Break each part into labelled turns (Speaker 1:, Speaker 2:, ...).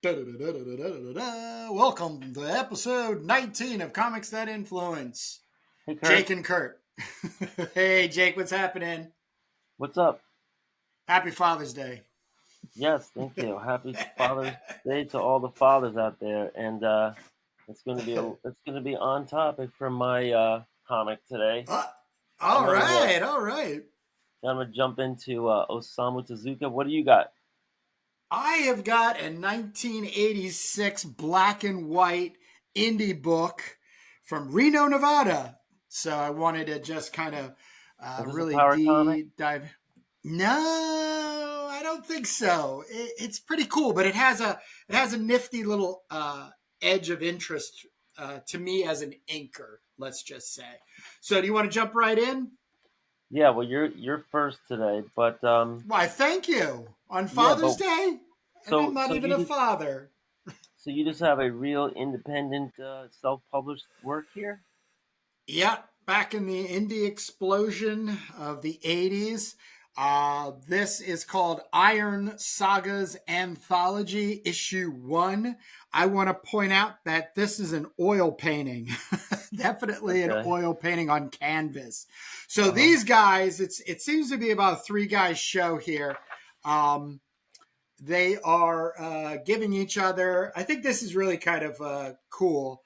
Speaker 1: Da-da-da-da-da-da-da-da. Welcome to episode 19 of Comics That Influence.
Speaker 2: Hey, Kurt.
Speaker 1: Jake and Kurt. Hey, Jake, what's happening?
Speaker 2: What's up?
Speaker 1: Happy Father's Day.
Speaker 2: Yes, thank you. Happy Father's Day to all the fathers out there, and it's gonna be on topic for my comic today.
Speaker 1: Uh,
Speaker 2: I'm
Speaker 1: all
Speaker 2: gonna get
Speaker 1: right, all right.
Speaker 2: I'm gonna jump into Osamu Tezuka. What do you got?
Speaker 1: I have got a 1986 black and white indie book from Reno, Nevada. So I wanted to just kind of
Speaker 2: Is this a
Speaker 1: really
Speaker 2: power comic?
Speaker 1: dive. No, I don't think so. It's pretty cool, but it has a nifty little edge of interest to me as an inker. Let's just say. So, do you want to jump right in?
Speaker 2: Yeah. Well, you're first today, but
Speaker 1: Why? Thank you on
Speaker 2: yeah,
Speaker 1: Father's
Speaker 2: but
Speaker 1: Day, and I'm
Speaker 2: so
Speaker 1: not
Speaker 2: so
Speaker 1: even
Speaker 2: you
Speaker 1: a
Speaker 2: just
Speaker 1: father.
Speaker 2: so you just have a real independent self-published work here.
Speaker 1: Yeah, back in the indie explosion of the 80s. This is called Iron Saga's Anthology, Issue 1. I want to point out that this is an oil painting, definitely an
Speaker 2: Okay.
Speaker 1: oil painting on canvas. So
Speaker 2: Uh huh.
Speaker 1: these guys, it seems to be about a three guys show here. Um, they are giving each other. I think this is really kind of cool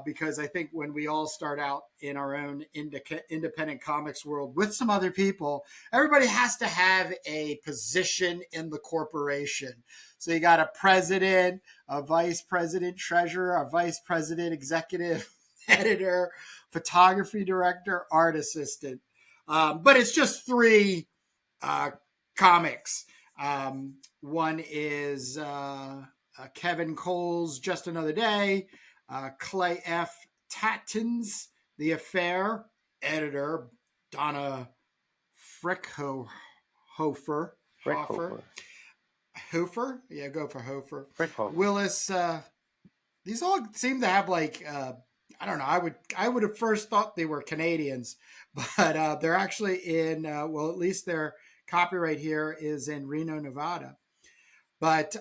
Speaker 1: because I think when we all start out in our own independent comics world with some other people, everybody has to have a position in the corporation. So you got a president, a vice president, treasurer, a vice president, executive editor, photography director, art assistant. But it's just three uh, comics. One is Kevin Cole's Just Another Day, Clay F. Tatton's The Affair, editor Donna Frickhofer. Hoffer.
Speaker 2: Frickhofer.
Speaker 1: Hofer? Yeah, go for Hofer.
Speaker 2: Frickhofer.
Speaker 1: Willis. These all seem to have like I don't know. I would have first thought they were Canadians, but they're actually in. Well, at least their copyright here is in Reno, Nevada. But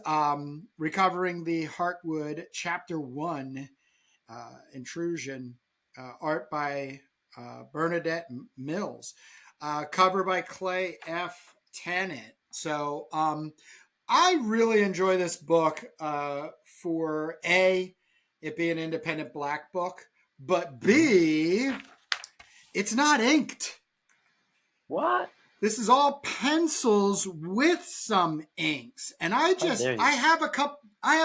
Speaker 1: recovering the Heartwood Chapter One Intrusion, art by Bernadette Mills, cover by Clay F. Tennant. So I really enjoy this book for A, it being an independent black book, but
Speaker 2: Hmm.
Speaker 1: B, it's not inked.
Speaker 2: What?
Speaker 1: This is all pencils with some inks. And I
Speaker 2: How
Speaker 1: just
Speaker 2: dare
Speaker 1: I
Speaker 2: you?
Speaker 1: have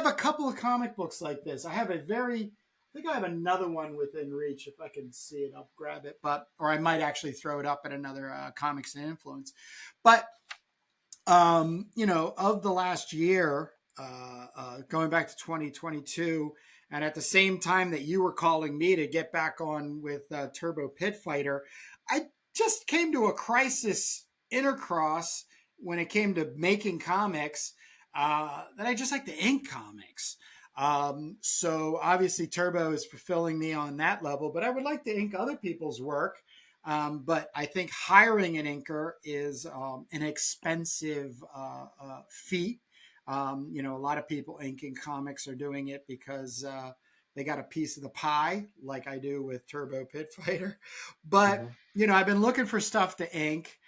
Speaker 1: a couple of comic books like this. I think I have another one within reach. If I can see it, I'll grab it. Or I might actually throw it up at another Comics and Influence. But of the last year, going back to 2022, and at the same time that you were calling me to get back on with Turbo Pit Fighter, I just came to a crisis intercross when it came to making comics that I just like to ink comics. So obviously Turbo is fulfilling me on that level, but I would like to ink other people's work. But I think hiring an inker is an expensive feat. A lot of people inking comics are doing it because they got a piece of the pie, like I do with Turbo Pit Fighter. But
Speaker 2: Hmm.
Speaker 1: I've been looking for stuff to ink.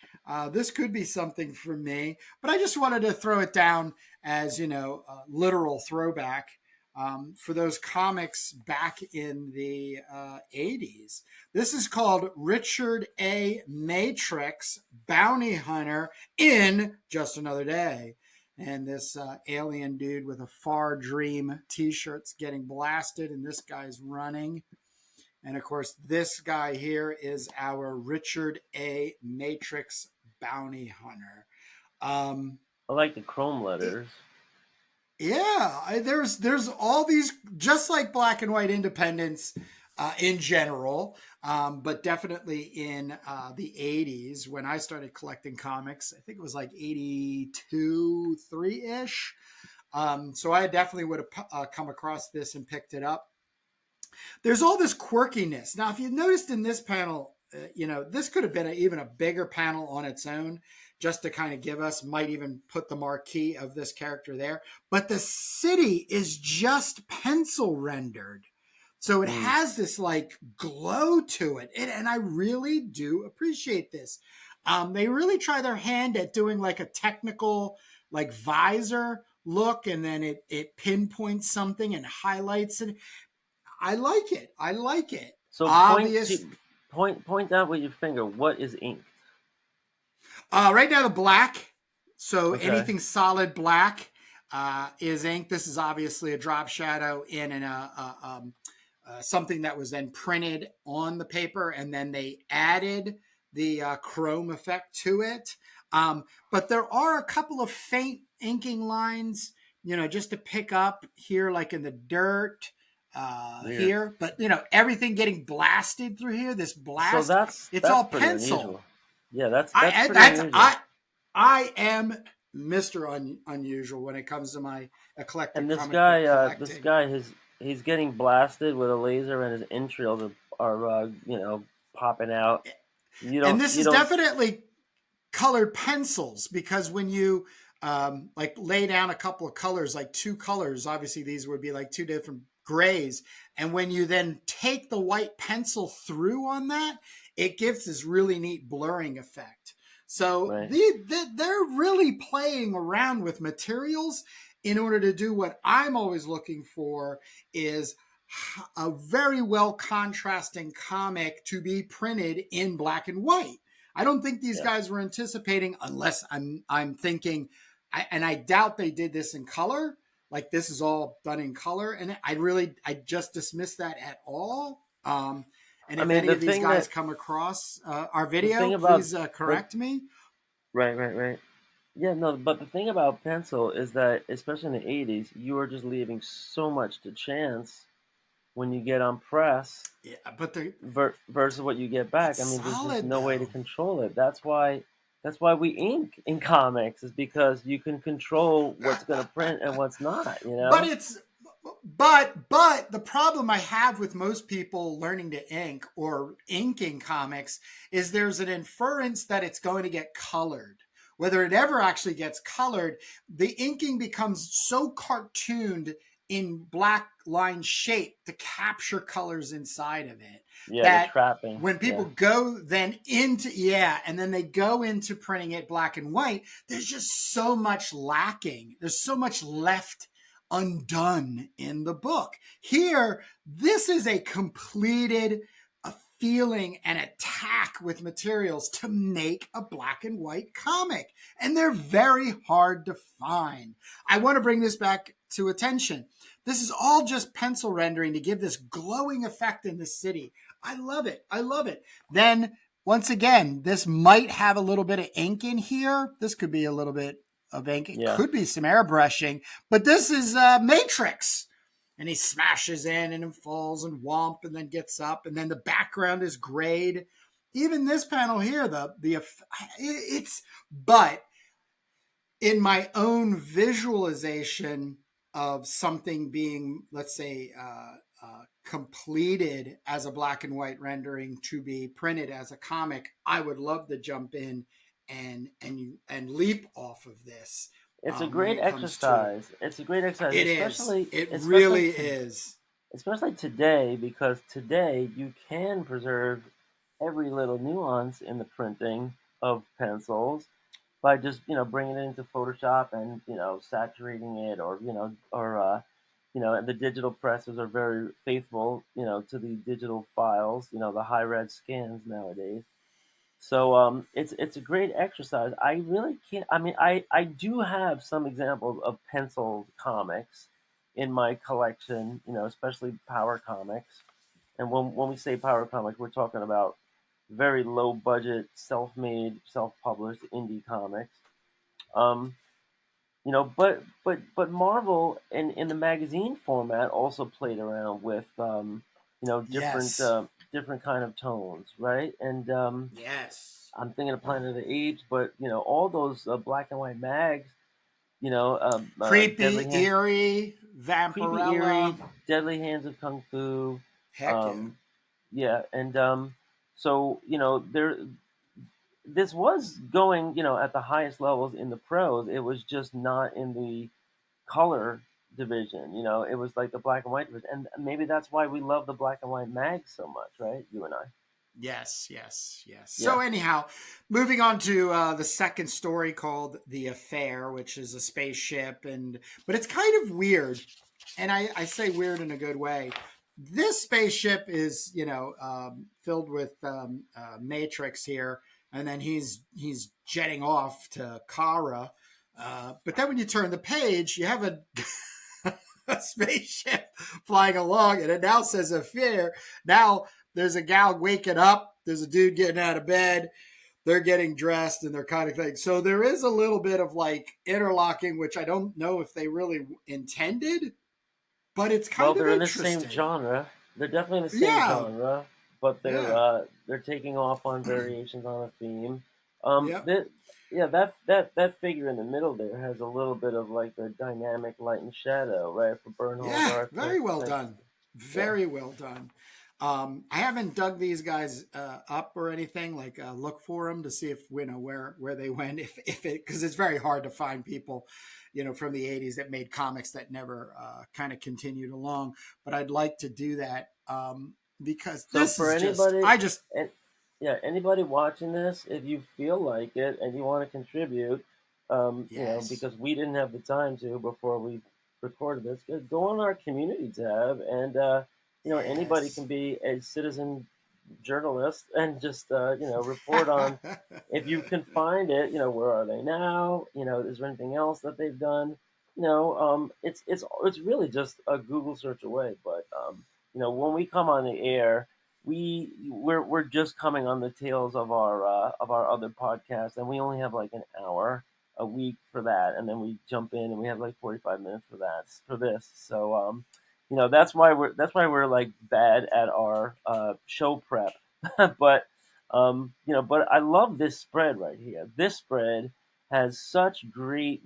Speaker 1: This could be something for me, but I just wanted to throw it down as a literal throwback for those comics back in the 80s. This is called Richard A. Matrix Bounty Hunter in Just Another Day. And this alien dude with a Far Dream t shirt's getting blasted, and this guy's running. And of course, this guy here is our Richard A. Matrix Bounty Hunter. Um,
Speaker 2: I like the chrome
Speaker 1: it,
Speaker 2: letters.
Speaker 1: Yeah, there's all these just like black and white independents in general, but definitely in the '80s when I started collecting comics. I think it was like '82, three ish. So I definitely would have come across this and picked it up. There's all this quirkiness. Now, if you noticed in this panel, this could have been even a bigger panel on its own just to kind of give us, might even put the marquee of this character there. But the city is just pencil rendered. So it
Speaker 2: Mm.
Speaker 1: has this like glow to it. And I really do appreciate this. They really try their hand at doing like a technical, like visor look, and then it pinpoints something and highlights it. I like it. I like it.
Speaker 2: So
Speaker 1: Obvious.
Speaker 2: point out with your finger. What is ink?
Speaker 1: Right now, the black. So
Speaker 2: Okay.
Speaker 1: anything solid black is ink. This is obviously a drop shadow in something that was then printed on the paper, and then they added the chrome effect to it. But there are a couple of faint inking lines, just to pick up here, like in the dirt
Speaker 2: Weird.
Speaker 1: here. But everything getting blasted through here. This
Speaker 2: So
Speaker 1: blast,
Speaker 2: that's
Speaker 1: it's
Speaker 2: that's
Speaker 1: all
Speaker 2: pretty
Speaker 1: pencil.
Speaker 2: unusual. Yeah, that's
Speaker 1: I
Speaker 2: pretty
Speaker 1: that's
Speaker 2: unusual.
Speaker 1: I am Mr. Unusual when it comes to my eclectic
Speaker 2: And
Speaker 1: comic book
Speaker 2: this
Speaker 1: collecting.
Speaker 2: guy, he's getting blasted with a laser, and his entrails are popping out.
Speaker 1: And this
Speaker 2: You
Speaker 1: is
Speaker 2: don't.
Speaker 1: definitely colored pencils, because when you like lay down a couple of colors, like two colors, obviously these would be like two different grays, and when you then take the white pencil through on that, it gives this really neat blurring effect. So
Speaker 2: Right.
Speaker 1: they're really playing around with materials in order to do what I'm always looking for, is a very well contrasting comic to be printed in black and white. I don't think these
Speaker 2: Yeah.
Speaker 1: guys were anticipating, unless I'm thinking, and I doubt they did this in color. Like, this is all done in color, and I just dismiss that at all. And
Speaker 2: I
Speaker 1: if
Speaker 2: mean,
Speaker 1: any of these guys come across our
Speaker 2: the
Speaker 1: video,
Speaker 2: thing about
Speaker 1: please
Speaker 2: the
Speaker 1: correct me.
Speaker 2: right. Yeah, no, but the thing about pencil is that, especially in the '80s, you were just leaving so much to chance when you get on press
Speaker 1: Yeah, but
Speaker 2: versus what you get back.
Speaker 1: it's
Speaker 2: I mean, there's just
Speaker 1: solid
Speaker 2: no way to
Speaker 1: though.
Speaker 2: control it. That's why we ink in comics, is because you can control what's going to print and what's not.
Speaker 1: but it's but the problem I have with most people learning to ink or inking comics is there's an inference that it's going to get colored. Whether it ever actually gets colored, the inking becomes so cartooned in black line shape to capture colors inside of it,
Speaker 2: Yeah, the
Speaker 1: that
Speaker 2: trapping.
Speaker 1: when people
Speaker 2: Yeah,
Speaker 1: go then into, and then they go into printing it black and white, there's just so much lacking. There's so much left undone in the book. Here, this is a completed a feeling and attack with materials to make a black and white comic. And they're very hard to find. I want to bring this back to attention. This is all just pencil rendering to give this glowing effect in the city. I love it. I love it. Then, once again, this might have a little bit of ink in here. This could be a little bit of ink. It
Speaker 2: yeah.
Speaker 1: could be some airbrushing, but this is Matrix. And he smashes in and falls and womp and then gets up, and then the background is grayed. Even this panel here, it's, but in my own visualization of something being, let's say, completed as a black and white rendering to be printed as a comic, I would love to jump in and leap off of this.
Speaker 2: It's a
Speaker 1: When
Speaker 2: great
Speaker 1: it comes to
Speaker 2: exercise. It's a great exercise,
Speaker 1: it is, it really is.
Speaker 2: especially today, because today you can preserve every little nuance in the printing of pencils by just bringing it into Photoshop and saturating it, or the digital presses are very faithful to the digital files, the high res scans nowadays. So it's a great exercise. I really can't. I mean, I do have some examples of pencil comics in my collection, especially power comics. And when we say power comics, we're talking about very low budget, self-made, self-published indie comics. Um, but Marvel in the magazine format also played around with
Speaker 1: Yes,
Speaker 2: different kind of tones, right? And
Speaker 1: yes.
Speaker 2: I'm thinking of Planet of the Apes, but all those black and white mags, you know,
Speaker 1: Creepy, eerie,
Speaker 2: Creepy,
Speaker 1: Vampirella.
Speaker 2: Eerie, Deadly Hands of Kung Fu,
Speaker 1: Heck yeah.
Speaker 2: um, yeah, and so this was going, at the highest levels in the pros. It was just not in the color division. It was like the black and white division, and maybe that's why we love the black and white mag so much, right? You and I.
Speaker 1: Yes, yes, yes.
Speaker 2: Yeah.
Speaker 1: So anyhow, moving on to the second story called "The Affair," which is a spaceship, but it's kind of weird, and I say weird in a good way. This spaceship is, filled with Matrix here, and then he's jetting off to Kara. But then when you turn the page, you have a spaceship flying along, and it now says "Affair." Now there's a gal waking up. There's a dude getting out of bed. They're getting dressed and they're kind of thing. So there is a little bit of like interlocking, which I don't know if they really intended, but it's
Speaker 2: Well,
Speaker 1: kind of
Speaker 2: they're in the same
Speaker 1: interesting.
Speaker 2: genre. They're definitely in the same
Speaker 1: Yeah,
Speaker 2: genre, but they're
Speaker 1: yeah,
Speaker 2: taking off on variations on a theme.
Speaker 1: yep,
Speaker 2: That Yeah, that figure in the middle there has a little bit of like the dynamic light and shadow, right? For Bernhold
Speaker 1: yeah.
Speaker 2: art,
Speaker 1: Very well
Speaker 2: thanks.
Speaker 1: done.
Speaker 2: Yeah.
Speaker 1: Very well done. I haven't dug these guys up or anything. Like look for them to see if where they went. If it because it's very hard to find people, from the '80s that made comics that never kind of continued along. But I'd like to do that because
Speaker 2: So
Speaker 1: this
Speaker 2: for
Speaker 1: is just
Speaker 2: anybody,
Speaker 1: I just
Speaker 2: and yeah, anybody watching this, if you feel like it and you want to contribute,
Speaker 1: yes,
Speaker 2: because we didn't have the time to before we recorded this, go on our community tab, and anybody
Speaker 1: yes.
Speaker 2: can be a citizen journalist and just report on if you can find it. Where are they now? Is there anything else that they've done? It's really just a Google search away, but when we come on the air, we're just coming on the tails of our other podcast, and we only have like an hour a week for that, and then we jump in and we have like 45 minutes for this. So that's why we're like bad at our show prep, but but I love this spread right here. This spread has such great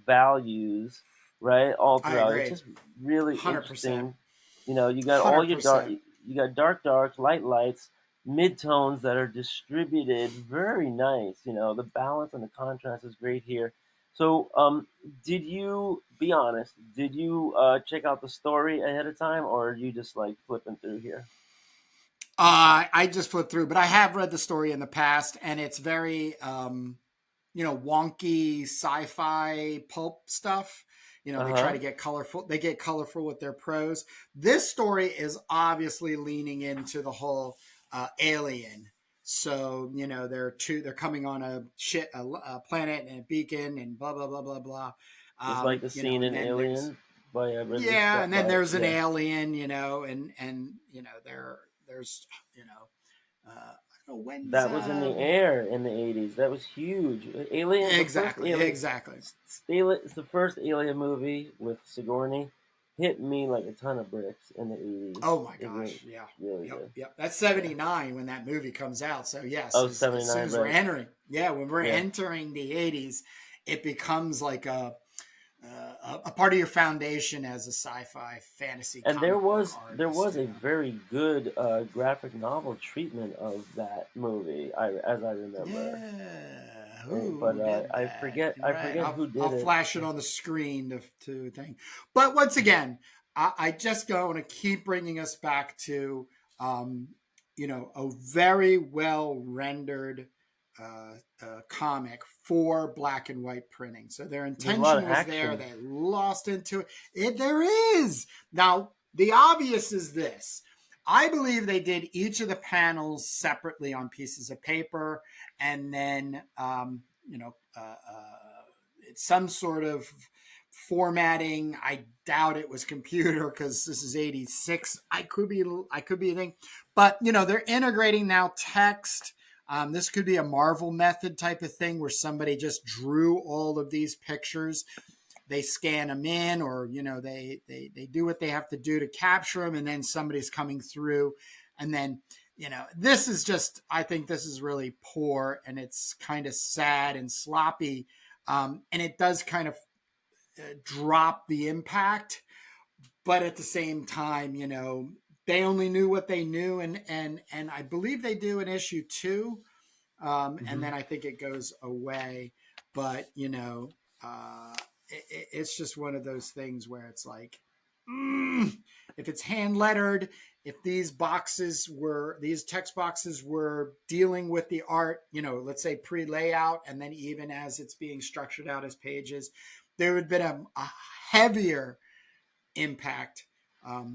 Speaker 2: values, right, all
Speaker 1: I
Speaker 2: throughout. It's
Speaker 1: agree,
Speaker 2: just really
Speaker 1: 100%,
Speaker 2: interesting. You got all
Speaker 1: hundred
Speaker 2: your dark,
Speaker 1: percent.
Speaker 2: you got dark darks, light lights, mid tones that are distributed very nice. The balance and the contrast is great here. So, did you be honest? Did you check out the story ahead of time, or are you just like flipping through here?
Speaker 1: I just flipped through, but I have read the story in the past, and it's very, wonky sci-fi pulp stuff.
Speaker 2: Uh
Speaker 1: They try
Speaker 2: huh.
Speaker 1: to get colorful. They get colorful with their prose. This story is obviously leaning into the whole alien. So they're coming on a shit a planet and a beacon and blah blah blah blah blah.
Speaker 2: Just like the scene
Speaker 1: And
Speaker 2: in
Speaker 1: then there's
Speaker 2: Alien by Ridley
Speaker 1: yeah,
Speaker 2: Scott.
Speaker 1: and then
Speaker 2: By
Speaker 1: there's an
Speaker 2: yeah,
Speaker 1: alien, and there's I don't know when's
Speaker 2: that was in the air in the '80s. That was huge. Alien, the first
Speaker 1: exactly
Speaker 2: Alien,
Speaker 1: exactly.
Speaker 2: It's the first Alien movie with Sigourney. Hit me like a ton of bricks in the '80s.
Speaker 1: Oh my
Speaker 2: It really,
Speaker 1: gosh, yeah.
Speaker 2: really
Speaker 1: Yep,
Speaker 2: did.
Speaker 1: yep. That's
Speaker 2: Yeah.
Speaker 1: 79 when that movie comes out. So yes,
Speaker 2: Oh,
Speaker 1: as soon
Speaker 2: 79,
Speaker 1: as we're
Speaker 2: right?
Speaker 1: entering, yeah, when we're
Speaker 2: Yeah.
Speaker 1: entering the 80s, it becomes like a part of your foundation as a sci-fi fantasy
Speaker 2: And
Speaker 1: comic book
Speaker 2: there
Speaker 1: artist,
Speaker 2: was a very good graphic novel treatment of that movie. As I remember,
Speaker 1: Yeah, who
Speaker 2: but
Speaker 1: did
Speaker 2: I
Speaker 1: that?
Speaker 2: forget
Speaker 1: Right,
Speaker 2: who
Speaker 1: I'll
Speaker 2: did it.
Speaker 1: flash it on the screen to thing. But once again, I just want to keep bringing us back to um, a very well rendered comic for black and white printing. So their
Speaker 2: There's a lot
Speaker 1: intention
Speaker 2: of
Speaker 1: was there.
Speaker 2: action.
Speaker 1: They lost into it. There is now the obvious is this. I believe they did each of the panels separately on pieces of paper, and then it's some sort of formatting. I doubt it was computer because this is '86. I could be a thing, but they're integrating now text. This could be a Marvel method type of thing where somebody just drew all of these pictures, they scan them in, or they do what they have to do to capture them, and then somebody's coming through, and then this is just, I think this is really poor, and it's kind of sad and sloppy, and it does kind of drop the impact, but at the same time, they only knew what they knew, and I believe they do in issue 2. and
Speaker 2: Hmm.
Speaker 1: then I think it goes away. But it's just one of those things where it's like, mm, if it's hand lettered, if these text boxes were dealing with the art, let's say pre layout, and then even as it's being structured out as pages, there would have been a heavier impact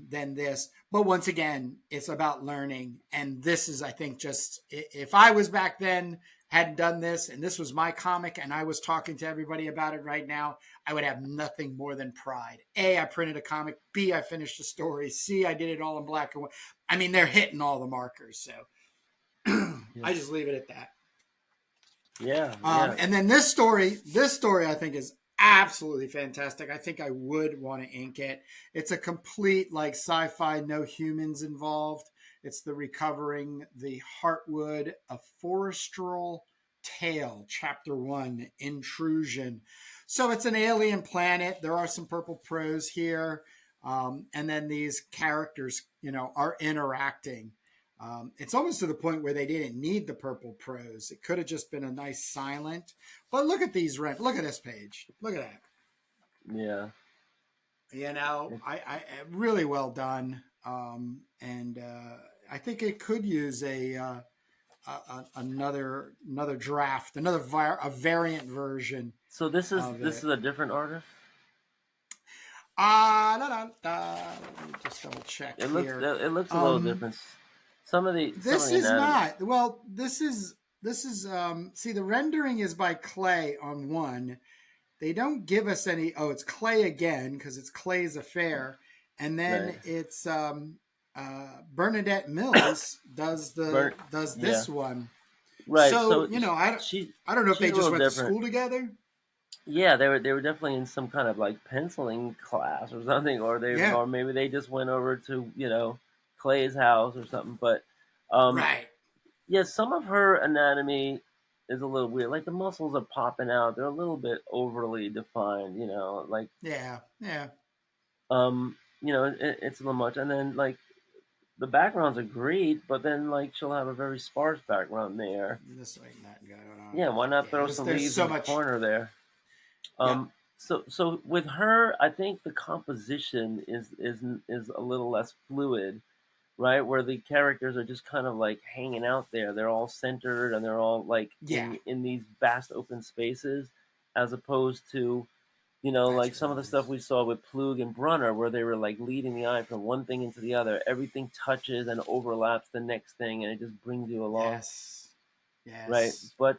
Speaker 1: than this. But once again, it's about learning. And this is, I think, just if I was back then, hadn't done this, and this was my comic, and I was talking to everybody about it right now, I would have nothing more than pride. A, I printed a comic. B, I finished a story. C, I did it all in black and white. I mean, they're hitting all the markers. So
Speaker 2: Yeah.
Speaker 1: I just leave it at that.
Speaker 2: Yeah. Yeah.
Speaker 1: And then this story I think is absolutely fantastic. I think I would want to ink it. It's a complete like sci-fi, no humans involved. It's the recovering the Heartwood, a forestral tale, chapter 1, intrusion. So it's an alien planet. There are some purple prose here, and then these characters, are interacting. It's almost to the point where they didn't need the purple prose. It could have just been a nice silent. But look at these rent. Look at this page. Look at that.
Speaker 2: Yeah.
Speaker 1: I really well done. And I think it could use another draft, a variant version
Speaker 2: So this is
Speaker 1: of
Speaker 2: this
Speaker 1: it.
Speaker 2: is a different artist.
Speaker 1: Da, da, da. Let me just double check here.
Speaker 2: It looks a little
Speaker 1: Um,
Speaker 2: different. Some of
Speaker 1: This
Speaker 2: the
Speaker 1: is
Speaker 2: anatomy.
Speaker 1: not. Well, this is see, the rendering is by Clay on one. They don't give us any. Oh, it's Clay again because it's Clay's affair. And
Speaker 2: Right.
Speaker 1: then it's Bernadette Mills
Speaker 2: Burnt.
Speaker 1: does
Speaker 2: Yeah.
Speaker 1: this one.
Speaker 2: Right.
Speaker 1: So,
Speaker 2: So she
Speaker 1: I don't know if
Speaker 2: she's
Speaker 1: they
Speaker 2: a
Speaker 1: just
Speaker 2: little
Speaker 1: went to
Speaker 2: different.
Speaker 1: school together.
Speaker 2: Yeah, they were definitely in some kind of like penciling class or something,
Speaker 1: Yeah.
Speaker 2: or maybe they just went over to Clay's house or something. But um,
Speaker 1: Right.
Speaker 2: yeah, some of her anatomy is a little weird. Like the muscles are popping out; they're a little bit overly defined. Like
Speaker 1: Yeah. Yeah.
Speaker 2: it's a little much. And then like the backgrounds are great, but then like she'll have a very sparse background there.
Speaker 1: This ain't that going on.
Speaker 2: Yeah, why not
Speaker 1: Yeah.
Speaker 2: throw
Speaker 1: There's
Speaker 2: some
Speaker 1: there's
Speaker 2: leaves in
Speaker 1: so
Speaker 2: the
Speaker 1: much.
Speaker 2: corner there?
Speaker 1: Yep.
Speaker 2: So with her, I think the composition is a little less fluid, right? Where the characters are just kind of like hanging out there. They're all centered and they're all like
Speaker 1: Yeah.
Speaker 2: in these vast open spaces, as opposed to
Speaker 1: That's
Speaker 2: like
Speaker 1: what
Speaker 2: some
Speaker 1: it
Speaker 2: of the stuff
Speaker 1: is.
Speaker 2: we saw with Plug and Brunner, where they were like leading the eye from one thing into the other. Everything touches and overlaps the next thing, and it just brings you along.
Speaker 1: Yes.
Speaker 2: Right,
Speaker 1: Yes.
Speaker 2: but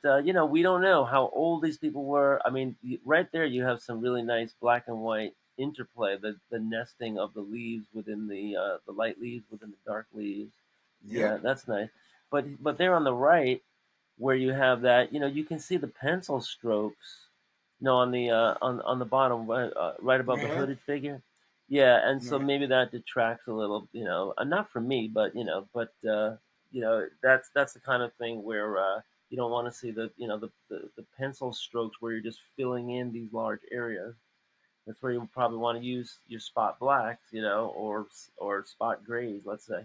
Speaker 2: we don't know how old these people were. I mean, right there, you have some really nice black and white interplay. The nesting of the leaves within the light leaves within the dark leaves. Yeah,
Speaker 1: Yep.
Speaker 2: that's nice. But there on the right, where you have that, you can see the pencil strokes. On the bottom, right above
Speaker 1: Right
Speaker 2: the
Speaker 1: here.
Speaker 2: hooded figure. Yeah, and so
Speaker 1: Right.
Speaker 2: maybe that detracts a little. Not for me, but that's the kind of thing where you don't want to see the pencil strokes where you're just filling in these large areas. That's where you probably want to use your spot blacks, or spot grays, let's say.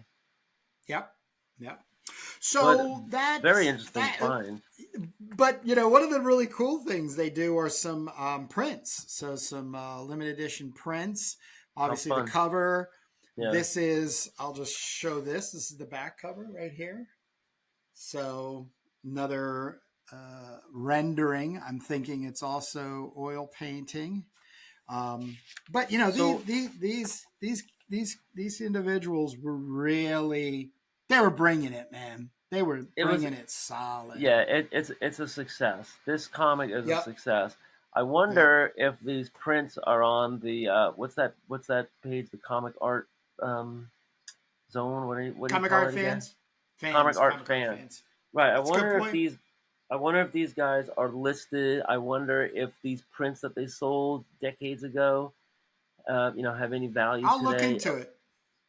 Speaker 1: Yep. Yep.
Speaker 2: But
Speaker 1: So
Speaker 2: very
Speaker 1: that's
Speaker 2: interesting
Speaker 1: that.
Speaker 2: find.
Speaker 1: But one of the really cool things they do are some prints. So some limited edition prints.
Speaker 2: How
Speaker 1: Obviously, the
Speaker 2: fun!
Speaker 1: cover.
Speaker 2: Yeah.
Speaker 1: This is. I'll just show this. This is the back cover right here. So another rendering. I'm thinking it's also oil painting. But
Speaker 2: So
Speaker 1: these individuals were really, they were bringing it, man. They were
Speaker 2: it was
Speaker 1: bringing it solid.
Speaker 2: Yeah, it's a success. This comic is a
Speaker 1: Yep.
Speaker 2: success. I
Speaker 1: Yep.
Speaker 2: wonder if these prints are on the what's that page? The comic art um, zone. What do you
Speaker 1: Comic
Speaker 2: call
Speaker 1: art
Speaker 2: it again?
Speaker 1: fans,
Speaker 2: Comic art
Speaker 1: comic art
Speaker 2: fan.
Speaker 1: fans.
Speaker 2: Right.
Speaker 1: That's a good point.
Speaker 2: I wonder if these guys are listed. I wonder if these prints that they sold decades ago, have any value
Speaker 1: I'll look
Speaker 2: today.
Speaker 1: into it.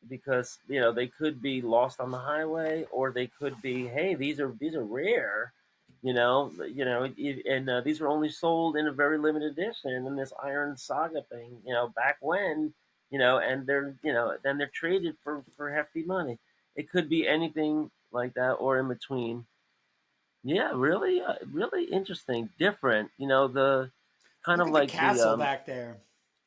Speaker 2: Because they could be lost on the highway, or they could be, hey, these are rare, and these are only sold in a very limited edition in this Iron Saga thing, back when, and then they're traded for hefty money. It could be anything like that, or in between. Yeah, really, really interesting, different. The kind
Speaker 1: Look
Speaker 2: of
Speaker 1: at the
Speaker 2: like
Speaker 1: castle back there.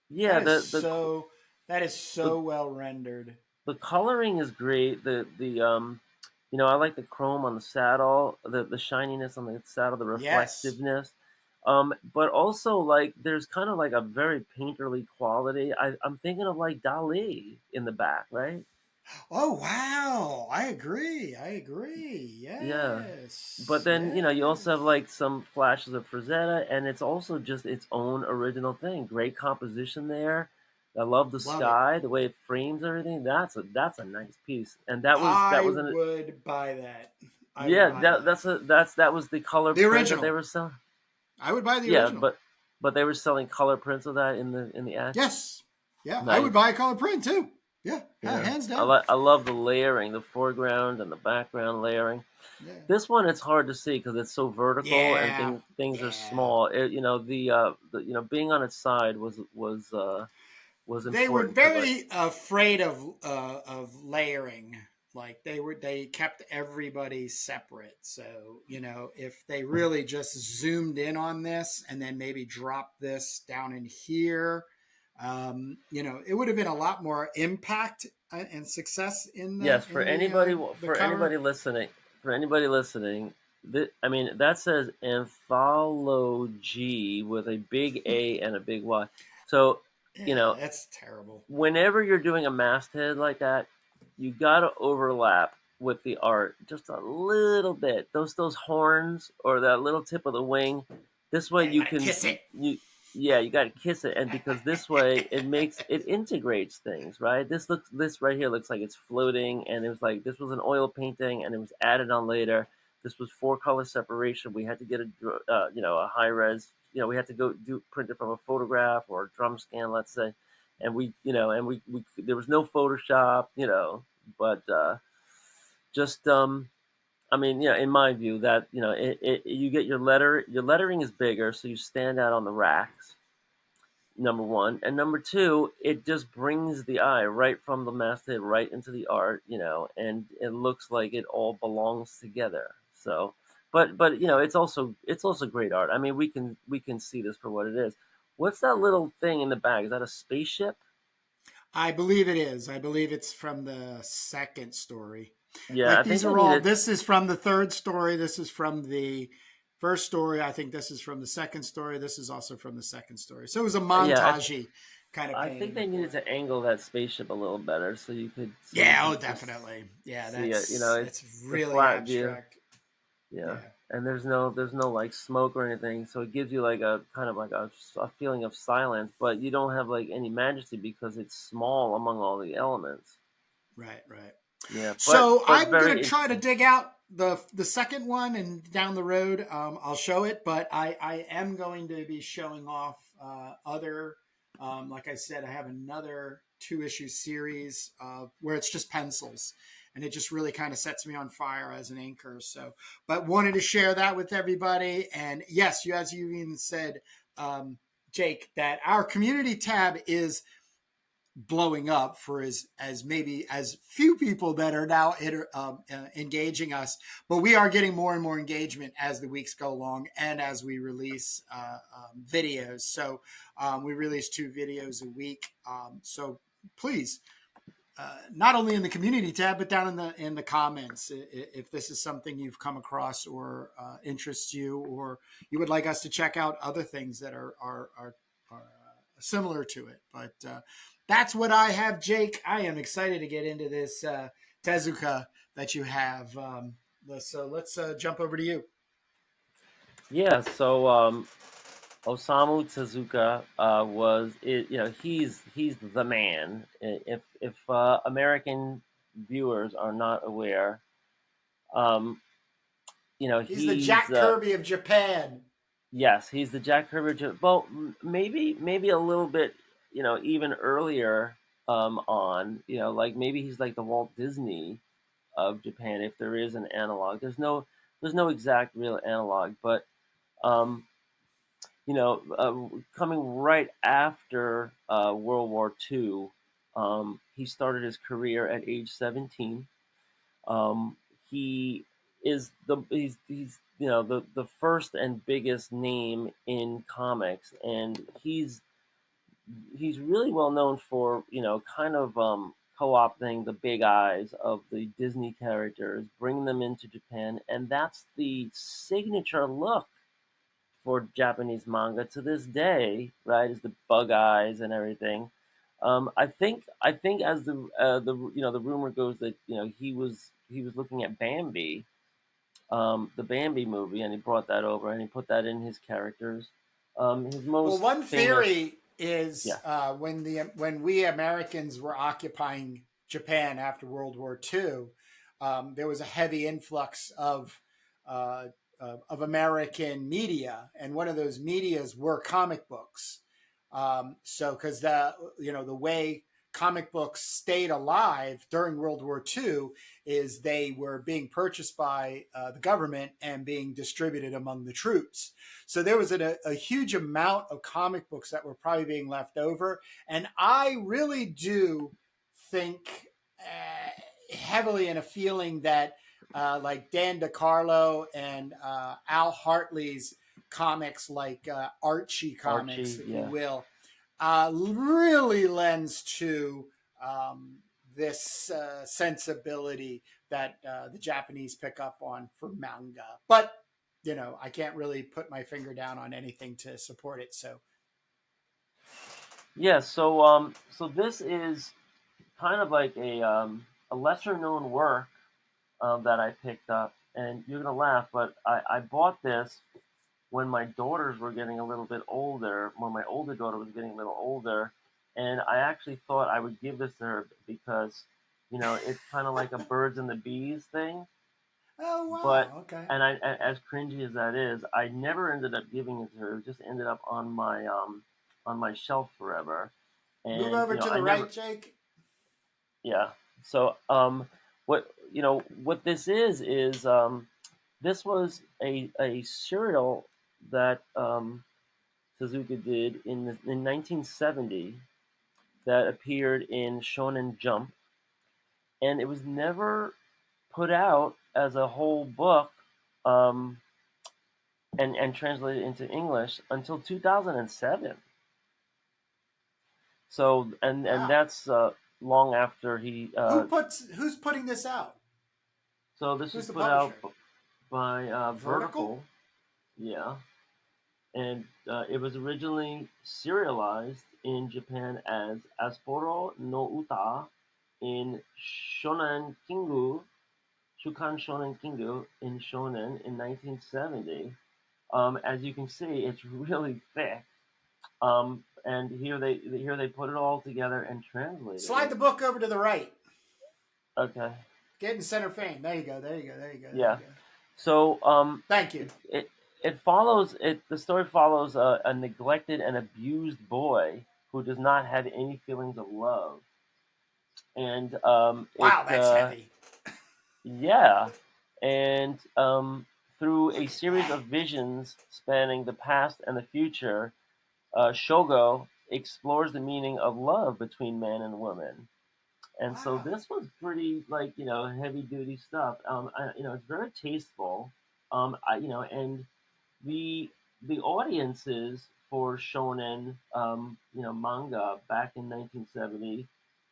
Speaker 2: yeah,
Speaker 1: That is
Speaker 2: the
Speaker 1: so that is
Speaker 2: the
Speaker 1: so well rendered.
Speaker 2: the coloring is great. I like the chrome on the saddle, the shininess on the saddle, the
Speaker 1: Yes.
Speaker 2: reflectiveness. But also like there's kind of like a very painterly quality. I'm thinking of like Dali in the back, right?
Speaker 1: Oh wow. I agree. I agree.
Speaker 2: Yeah.
Speaker 1: Yes.
Speaker 2: But then, you also have
Speaker 1: Yes.
Speaker 2: like some flashes of Frazetta, and it's also just its own original thing. Great composition there. I love the
Speaker 1: Love it.
Speaker 2: sky, the way it frames everything. That's a nice piece. And that
Speaker 1: I
Speaker 2: was an
Speaker 1: would buy that. I would
Speaker 2: yeah,
Speaker 1: buy that.
Speaker 2: that was the color
Speaker 1: The
Speaker 2: print that they
Speaker 1: original.
Speaker 2: were selling.
Speaker 1: I would buy the
Speaker 2: Yeah,
Speaker 1: original.
Speaker 2: but they were selling color prints of that in the ad.
Speaker 1: Yes. Yeah, I would
Speaker 2: Nice.
Speaker 1: buy a color print too. Yeah,
Speaker 2: Yeah.
Speaker 1: hands down.
Speaker 2: I love the layering, the foreground and the background layering.
Speaker 1: Yeah.
Speaker 2: This one it's hard to see because it's so vertical and
Speaker 1: Yeah.
Speaker 2: things are
Speaker 1: Yeah.
Speaker 2: small. Being on its side was
Speaker 1: They were
Speaker 2: important because
Speaker 1: very afraid of layering. Like they kept everybody separate. So if they really just zoomed in on this and then maybe dropped this down in here, it would have been a lot more impact and success in the
Speaker 2: yes,
Speaker 1: in the cover.
Speaker 2: for anybody listening, I mean that says anthology with a big A and a big Y. So, you
Speaker 1: Yeah,
Speaker 2: know,
Speaker 1: that's terrible.
Speaker 2: whenever you're doing a masthead like that, you got to overlap with the art just a little bit. Those horns or that little tip of the wing. This way
Speaker 1: Yeah, you
Speaker 2: you
Speaker 1: gotta
Speaker 2: can
Speaker 1: kiss it.
Speaker 2: you yeah, you got to kiss it, and because this way it integrates things, right? This right here looks like it's floating, and it was like this was an oil painting, and it was added on later. This was four color separation. We had to get a high res. We had to go do print it from a photograph or a drum scan, let's say, and we there was no Photoshop, but just I mean, in my view, that you get your lettering is bigger, so you stand out on the racks. Number one, and number two, it just brings the eye right from the masthead right into the art, and it looks like it all belongs together. So, but it's also great art. I mean, we can see this for what it is. What's that little thing in the bag? Is that a spaceship?
Speaker 1: I believe it is. I believe it's from the second story.
Speaker 2: Yeah,
Speaker 1: Like
Speaker 2: I think
Speaker 1: these
Speaker 2: they
Speaker 1: are all,
Speaker 2: needed.
Speaker 1: this is from the third story. This is from the first story. I think this is from the second story. This is also from the second story. So it was a
Speaker 2: Yeah,
Speaker 1: montagey kind of
Speaker 2: I think
Speaker 1: painting
Speaker 2: they needed
Speaker 1: for it.
Speaker 2: to angle that spaceship a little better so you
Speaker 1: Yeah,
Speaker 2: could
Speaker 1: oh,
Speaker 2: just
Speaker 1: definitely. Yeah,
Speaker 2: see it.
Speaker 1: that's
Speaker 2: It's a
Speaker 1: really
Speaker 2: flat view.
Speaker 1: abstract.
Speaker 2: Yeah,
Speaker 1: Yeah,
Speaker 2: and there's no like smoke or anything, so it gives you like a kind of like a feeling of silence, but you don't have like any majesty because it's small among all the elements.
Speaker 1: right, right.
Speaker 2: Yeah,
Speaker 1: So
Speaker 2: but
Speaker 1: I'm gonna
Speaker 2: very
Speaker 1: try to
Speaker 2: interesting.
Speaker 1: dig out the second one, and down the road, I'll show it. But I am going to be showing off other. Like I said, I have another two-issue series where it's just pencils, and it just really kind of sets me on fire as an inker. So, but wanted to share that with everybody. And yes, as you even said, um, Jake, that our community tab is blowing up for as maybe as few people that are now engaging us, but we are getting more and more engagement as the weeks go along and as we release videos. So we release 2 videos a week. So please, not only in the community tab, but down in the comments, if this is something you've come across or interests you, or you would like us to check out other things that are similar to it. But that's what I have, Jake. I am excited to get into this Tezuka that you have. So let's jump over to you.
Speaker 2: Yeah, so Osamu Tezuka was it. He's the man. If American viewers are not aware, um,
Speaker 1: He's the
Speaker 2: he's
Speaker 1: Jack Kirby of Japan.
Speaker 2: yes, he's the Jack Kirby. Well, maybe a little bit, even earlier on, like maybe he's like the Walt Disney of Japan, if there is an analog. There's no exact real analog, but um, coming right after World War II, he started his career at age 17. He is he's the first and biggest name in comics, and he's really well known for kind of co-opting the big eyes of the Disney characters, bringing them into Japan, and that's the signature look for Japanese manga to this day, right? Is the bug eyes and everything. I think as the rumor goes that he was looking at Bambi, the Bambi movie, and he brought that over and he put that in his characters. His
Speaker 1: Well,
Speaker 2: most
Speaker 1: one
Speaker 2: famous,
Speaker 1: theory is
Speaker 2: yeah,
Speaker 1: when we Americans were occupying Japan after World War II, there was a heavy influx uh, of American media, and one of those medias were comic books. So, because the way comic books stayed alive during World War II is they were being purchased by the government and being distributed among the troops. So there was a huge amount of comic books that were probably being left over. And I really do think heavily in a feeling that like Dan DeCarlo and Al Hartley's comics, like Archie comics,
Speaker 2: Archie,
Speaker 1: if you
Speaker 2: yeah.
Speaker 1: will, really lends to um, this sensibility that the Japanese pick up on for manga. But I can't really put my finger down on anything to support it. So,
Speaker 2: Yeah, so this is kind of like a lesser known work that I picked up, and you're gonna laugh, but I bought this when my daughters were getting a little bit older, when my older daughter was getting a little older, and I actually thought I would give this to her because it's kind of like a birds and the bees thing,
Speaker 1: oh
Speaker 2: but
Speaker 1: wow, okay.
Speaker 2: as cringy as that is, I never ended up giving it to her. It just ended up on my shelf forever,
Speaker 1: Move
Speaker 2: and
Speaker 1: over to
Speaker 2: I
Speaker 1: the right,
Speaker 2: never.
Speaker 1: Jake.
Speaker 2: Yeah. So, what this is this was a serial that Tezuka did in 1970 that appeared in Shonen Jump, and it was never put out as a whole book um, and translated into English until 2007. So, and
Speaker 1: Wow.
Speaker 2: that's long after he.
Speaker 1: Who's putting this out?
Speaker 2: So this was
Speaker 1: Who's the
Speaker 2: put out
Speaker 1: publisher?
Speaker 2: by
Speaker 1: Vertical.
Speaker 2: Vertical, yeah, and it was originally serialized in Japan as Asporo no Uta in Shonen Kingu, Shukan Shonen Kingu in Shonen in 1970. As you can see, it's really thick. And here they put it all together and translated
Speaker 1: Slide
Speaker 2: it.
Speaker 1: the book over to the right.
Speaker 2: Okay,
Speaker 1: Get in center frame. There you go. There you go. There you go. There you
Speaker 2: yeah.
Speaker 1: go.
Speaker 2: So
Speaker 1: Thank you.
Speaker 2: it follows it. The story follows a neglected and abused boy who does not have any feelings of love, and
Speaker 1: Wow, that's heavy.
Speaker 2: yeah, and through a series
Speaker 1: Okay.
Speaker 2: of visions spanning the past and the future, Shogo explores the meaning of love between man and woman. And so
Speaker 1: Wow.
Speaker 2: this was pretty like heavy duty stuff. It's very tasteful. And the the audiences for shonen manga back in 1970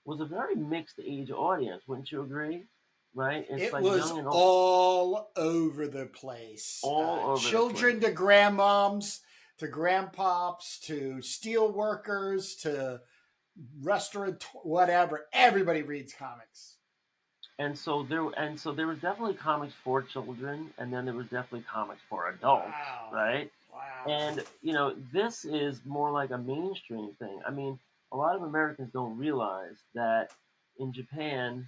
Speaker 2: was a very mixed age audience. Wouldn't you agree? Right? It's
Speaker 1: It
Speaker 2: like
Speaker 1: was
Speaker 2: young and old,
Speaker 1: all over the place.
Speaker 2: all over the
Speaker 1: Children to
Speaker 2: place.
Speaker 1: grandmoms, to grandpops, to steel workers, to restaurant, whatever. Everybody reads comics.
Speaker 2: And so there was definitely comics for children, and then there was definitely comics for adults,
Speaker 1: Wow.
Speaker 2: right?
Speaker 1: Wow.
Speaker 2: And this is more like a mainstream thing. I mean, a lot of Americans don't realize that in Japan,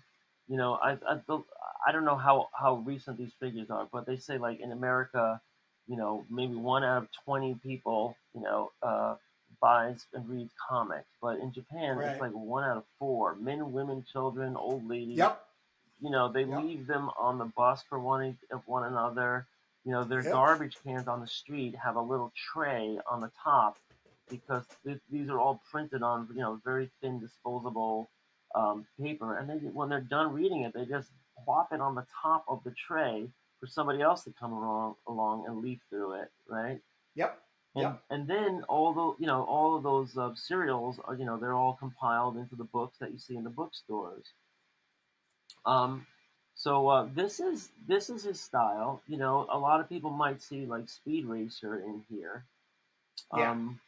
Speaker 2: I don't know how recent these figures are, but they say like in America, maybe 1 out of 20 people, buys and reads comics, but in Japan, it's
Speaker 1: Right.
Speaker 2: like 1 out of 4 men, women, children, old ladies.
Speaker 1: Yep.
Speaker 2: They
Speaker 1: Yep.
Speaker 2: leave them on the bus for one another. Their
Speaker 1: Yep.
Speaker 2: garbage cans on the street have a little tray on the top because these are all printed on very thin disposable paper, and when they're done reading it, they just plop it on the top of the tray for somebody else to come along and leaf through it, right?
Speaker 1: Yep. Yep.
Speaker 2: And then all the all of those serials are, they're all compiled into the books that you see in the bookstores. Um, so this is his style. A lot of people might see like Speed Racer in here.
Speaker 1: Yeah.
Speaker 2: Um,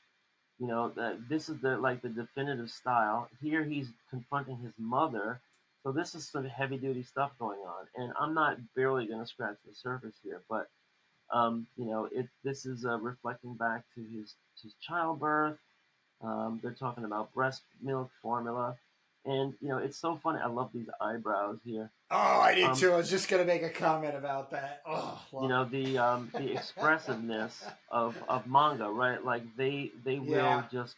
Speaker 2: that this is the definitive style. Here he's confronting his mother. So this is some heavy duty stuff going on, and I'm not barely going to scratch the surface here, but this is reflecting back to his childbirth. They're talking about breast milk formula, and it's so funny. I love these eyebrows here.
Speaker 1: Oh, I did
Speaker 2: Um,
Speaker 1: too. I was just gonna make a comment about that. Oh, love it.
Speaker 2: the expressiveness of manga, right? Like they will
Speaker 1: Yeah.
Speaker 2: just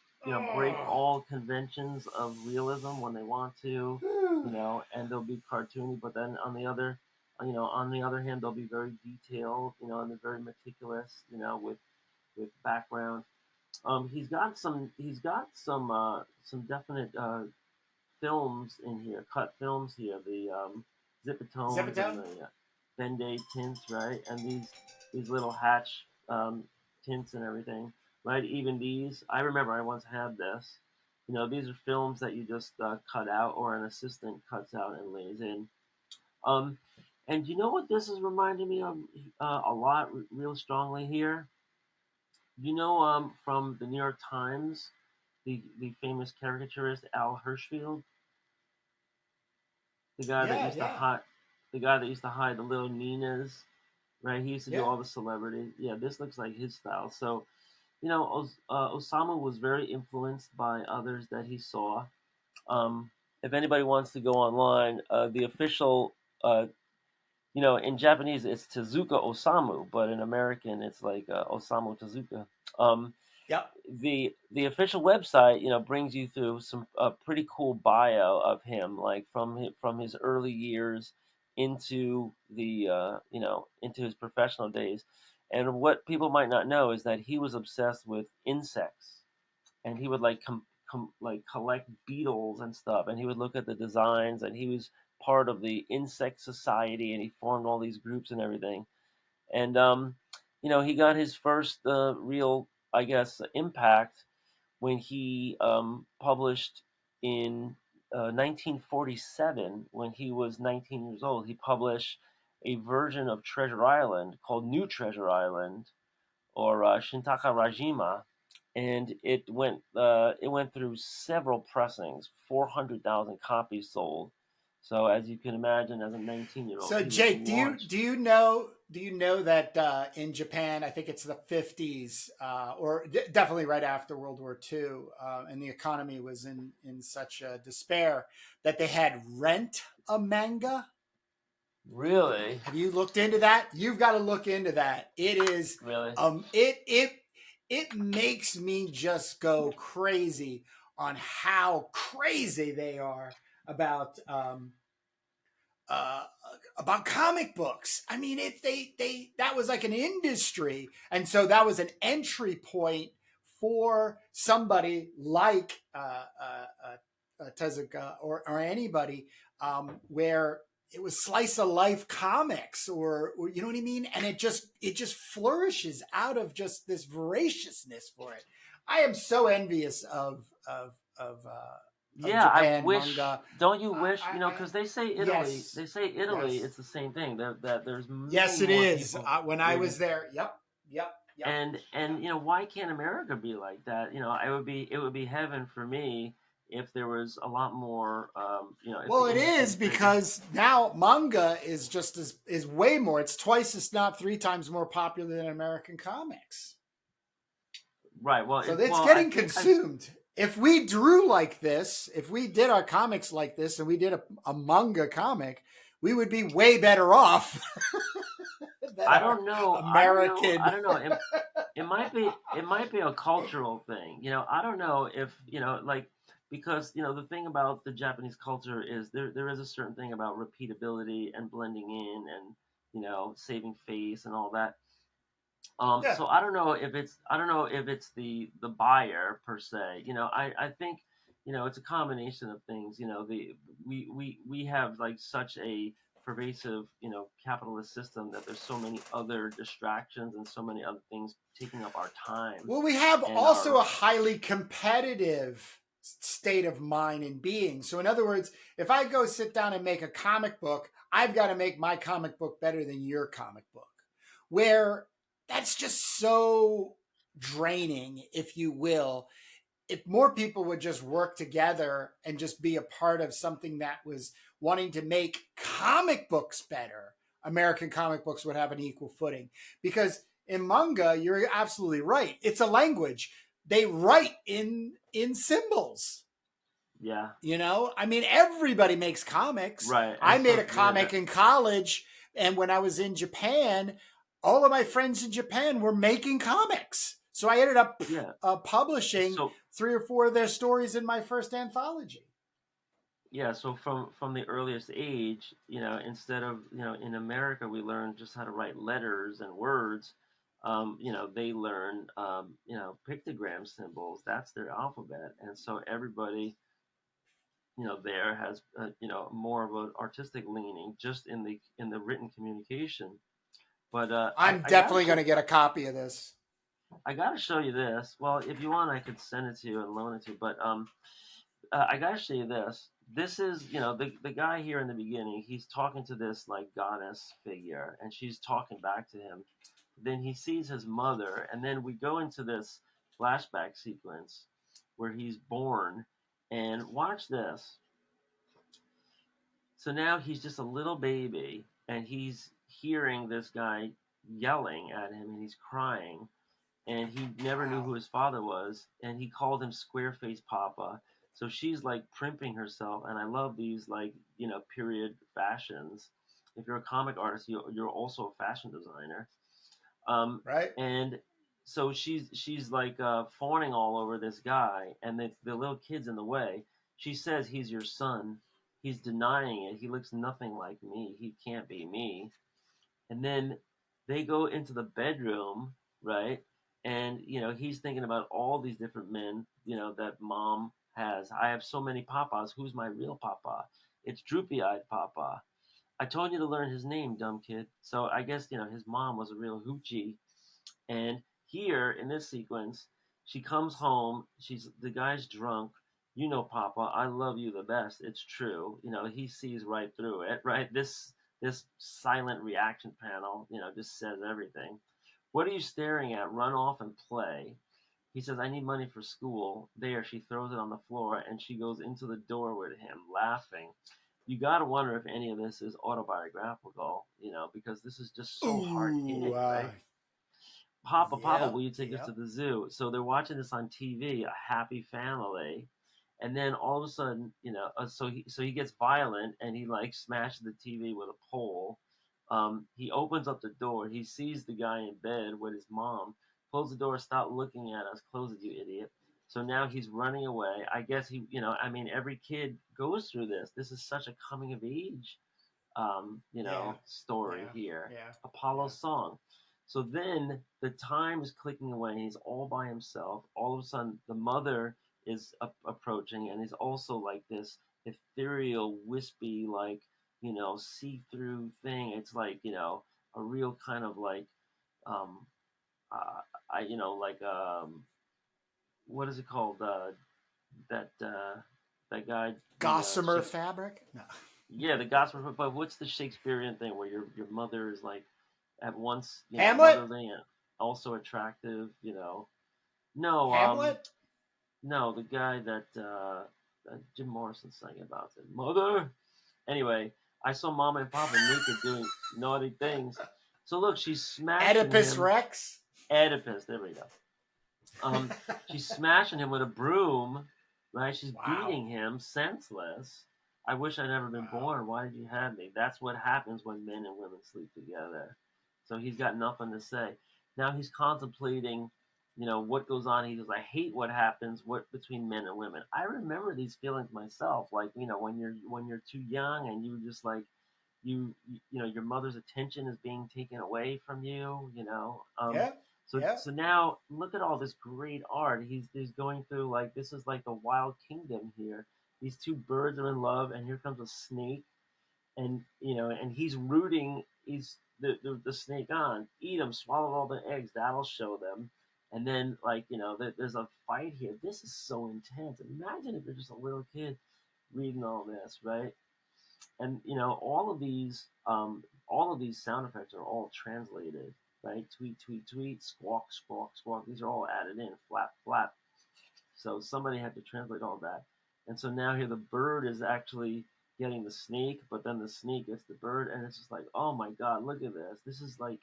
Speaker 2: break
Speaker 1: Oh.
Speaker 2: all conventions of realism when they want to,
Speaker 1: Whew.
Speaker 2: and they'll be cartoony, but then on the other hand, they'll be very detailed, and they're very meticulous, with background. He's got some definite films in here, cut films here, the Zipatones and
Speaker 1: Zeppeton?
Speaker 2: the Bend-Aid tints, right? And these little hatch tints and everything, right? Even these, I remember I once had this. These are films that you just cut out, or an assistant cuts out and lays in. Um, and you know what this is reminding me of a lot, real strongly here? From the New York Times, the famous caricaturist Al Hirschfeld, the guy that
Speaker 1: Yeah,
Speaker 2: used to
Speaker 1: yeah,
Speaker 2: hide, the guy that used to hide the little Ninas, right? He used to do
Speaker 1: yeah.
Speaker 2: all the celebrities. Yeah, this looks like his style. So, Osamu was very influenced by others that he saw. Um, if anybody wants to go online, the official, in Japanese it's Tezuka Osamu, but in American it's like Osamu Tezuka. Um,
Speaker 1: Yep.
Speaker 2: the official website, brings you through some pretty cool bio of him, like from his early years into the into his professional days. And what people might not know is that he was obsessed with insects, and he would like collect beetles and stuff, and he would look at the designs, and he was part of the insect society, and he formed all these groups and everything. And he got his first real, I guess, impact when he published in 1947, when he was 19 years old. He published a version of Treasure Island called New Treasure Island, or Shintaka Rajima, and it went through several pressings, 400,000 copies sold. So as you can imagine, as a 19-year-old,
Speaker 1: So
Speaker 2: he was
Speaker 1: Jake, do you
Speaker 2: launched.
Speaker 1: do you know do you know that in Japan, I think it's the 50s, or definitely right after World War II, and the economy was in such despair that they had rent a manga.
Speaker 2: Really,
Speaker 1: Have you looked into that? You've got to look into that. It is
Speaker 2: really.
Speaker 1: it makes me just go crazy on how crazy they are about uh, about comic books. I mean, they that was like an industry, and so that was an entry point for somebody like Tezuka, or anybody, where it was slice of life comics, or you know what I mean, and it just flourishes out of just this voraciousness for it. I am so envious of
Speaker 2: Yeah, I
Speaker 1: Japan
Speaker 2: wish.
Speaker 1: manga.
Speaker 2: Don't you wish?
Speaker 1: I
Speaker 2: Because they say Italy.
Speaker 1: Yes,
Speaker 2: They say Italy.
Speaker 1: yes,
Speaker 2: It's the same thing. That there's
Speaker 1: yes.
Speaker 2: many
Speaker 1: It
Speaker 2: more
Speaker 1: is.
Speaker 2: people
Speaker 1: When I
Speaker 2: living.
Speaker 1: was there, yep, yep, yep,
Speaker 2: And
Speaker 1: yep.
Speaker 2: why can't America be like that? It would be heaven for me if there was a lot more. If
Speaker 1: Well,
Speaker 2: the
Speaker 1: it
Speaker 2: industry
Speaker 1: is
Speaker 2: was bigger.
Speaker 1: because now manga is just as is way more. It's twice, if not three times, more popular than American comics.
Speaker 2: Right. Well,
Speaker 1: So
Speaker 2: it,
Speaker 1: it's
Speaker 2: well, I
Speaker 1: getting
Speaker 2: think I've.
Speaker 1: consumed. If we drew like this, if we did our comics like this, and we did a manga comic, we would be way better off than
Speaker 2: I
Speaker 1: our
Speaker 2: don't know. I don't know. I
Speaker 1: American.
Speaker 2: don't know. It might be a cultural thing. I don't know if like, because the thing about the Japanese culture is there is a certain thing about repeatability and blending in, and saving face and all that.
Speaker 1: Yeah.
Speaker 2: So I don't know if it's the buyer per se. I think it's a combination of things. The we have like such a pervasive, capitalist system that there's so many other distractions and so many other things taking up our time
Speaker 1: Well, we have
Speaker 2: and
Speaker 1: also
Speaker 2: our
Speaker 1: a highly competitive state of mind and being. So, in other words, if I go sit down and make a comic book, I've got to make my comic book better than your comic book. Where that's just so draining, if you will. If more people would just work together and just be a part of something that was wanting to make comic books better, American comic books would have an equal footing. Because in manga, you're absolutely right. It's a language. They write in symbols.
Speaker 2: yeah,
Speaker 1: You know, I mean, everybody makes comics.
Speaker 2: right.
Speaker 1: I
Speaker 2: And
Speaker 1: made
Speaker 2: so
Speaker 1: a comic in college, and when I was in Japan, all of my friends in Japan were making comics. So I ended up
Speaker 2: yeah,
Speaker 1: publishing
Speaker 2: so
Speaker 1: 3 or 4 of their stories in my first anthology.
Speaker 2: yeah, so from the earliest age, instead of, in America we learn just how to write letters and words. They learn, pictogram symbols. That's their alphabet, and so everybody, there has, more of an artistic leaning just in the written communication. But
Speaker 1: I'm
Speaker 2: I gotta
Speaker 1: definitely going
Speaker 2: show
Speaker 1: to get a copy of this.
Speaker 2: I gotta show you this. Well, if you want, I could send it to you and loan it to you. But I gotta show you this. This is, the guy here in the beginning. He's talking to this like goddess figure, and she's talking back to him. Then he sees his mother, and then we go into this flashback sequence where he's born. And watch this. So now he's just a little baby, and he's hearing this guy yelling at him, and he's crying, and he never knew
Speaker 1: Wow.
Speaker 2: who his father was, and he called him Squareface Papa. So she's like primping herself, and I love these, like, period fashions. If you're a comic artist, you're also a fashion designer.
Speaker 1: Right?
Speaker 2: And so she's like fawning all over this guy, and the little kid's in the way. She says, "He's your son." He's denying it. He looks nothing like me. He can't be me. And then they go into the bedroom, right? And he's thinking about all these different men, that mom has. I have so many papas. Who's my real papa? It's droopy-eyed papa. I told you to learn his name, dumb kid. So I guess his mom was a real hoochie. And here in this sequence, she comes home. She's the guy's drunk. Papa, I love you the best. It's true. He sees right through it, right? This silent reaction panel, just says everything. What are you staring at? Run off and play. He says, I need money for school. There, she throws it on the floor, and she goes into the door with him, laughing. You got to wonder if any of this is autobiographical, because this is just so hard
Speaker 1: Ooh,
Speaker 2: hitting, right? Papa, will
Speaker 1: yep,
Speaker 2: you take us to
Speaker 1: yep.
Speaker 2: the zoo? So they're watching this on TV, a happy family, and then all of a sudden, so he gets violent and he like smashes the TV with a pole. He opens up the door. He sees the guy in bed with his mom. Close the door. Stop looking at us. Close it, you idiot. So now he's running away. I guess I mean, every kid goes through this. This is such a coming of age
Speaker 1: Yeah,
Speaker 2: story
Speaker 1: yeah,
Speaker 2: here.
Speaker 1: yeah, yeah.
Speaker 2: Apollo's song. So then the time is clicking away, and he's all by himself. All of a sudden, the mother is approaching, and he's also like this ethereal, wispy, like, see-through thing. It's like, a real kind of like, um, like, what is it called? That, that guy,
Speaker 1: Gossamer fabric? No.
Speaker 2: yeah, the gospel. But what's the Shakespearean thing where your mother is like at once,
Speaker 1: Hamlet?
Speaker 2: motherly and also attractive? No,
Speaker 1: Hamlet?
Speaker 2: no, the guy that Jim Morrison sang about it. Mother. Anyway, I saw Mama and Papa naked doing naughty things. So look, she's smashing
Speaker 1: Oedipus
Speaker 2: him.
Speaker 1: Rex?
Speaker 2: Oedipus. There we go. She's smashing him with a broom, right? She's
Speaker 1: Wow.
Speaker 2: beating him senseless. I wish I'd never been
Speaker 1: Wow.
Speaker 2: born. Why did you have me? That's what happens when men and women sleep together. So he's got nothing to say. Now he's contemplating, what goes on. He goes, I hate what happens between men and women. I remember these feelings myself. Like, when you're too young and you just like your mother's attention is being taken away from you.
Speaker 1: Yeah, yeah.
Speaker 2: So now look at all this great art. He's going through, like, this is like the wild kingdom here. These two birds are in love, and here comes a snake, and and he's rooting the snake on, eat them, swallow all the eggs, that'll show them. And then, like, there's a fight here. This is so intense. Imagine if you're just a little kid reading all this, right? And all of these sound effects are all translated, right? Tweet, tweet, tweet, squawk, squawk, squawk. These are all added in, flap, flap. So somebody had to translate all that. And so now here the bird is actually getting the snake, but then the snake gets the bird, and it's just like, oh my god, look at this. This is like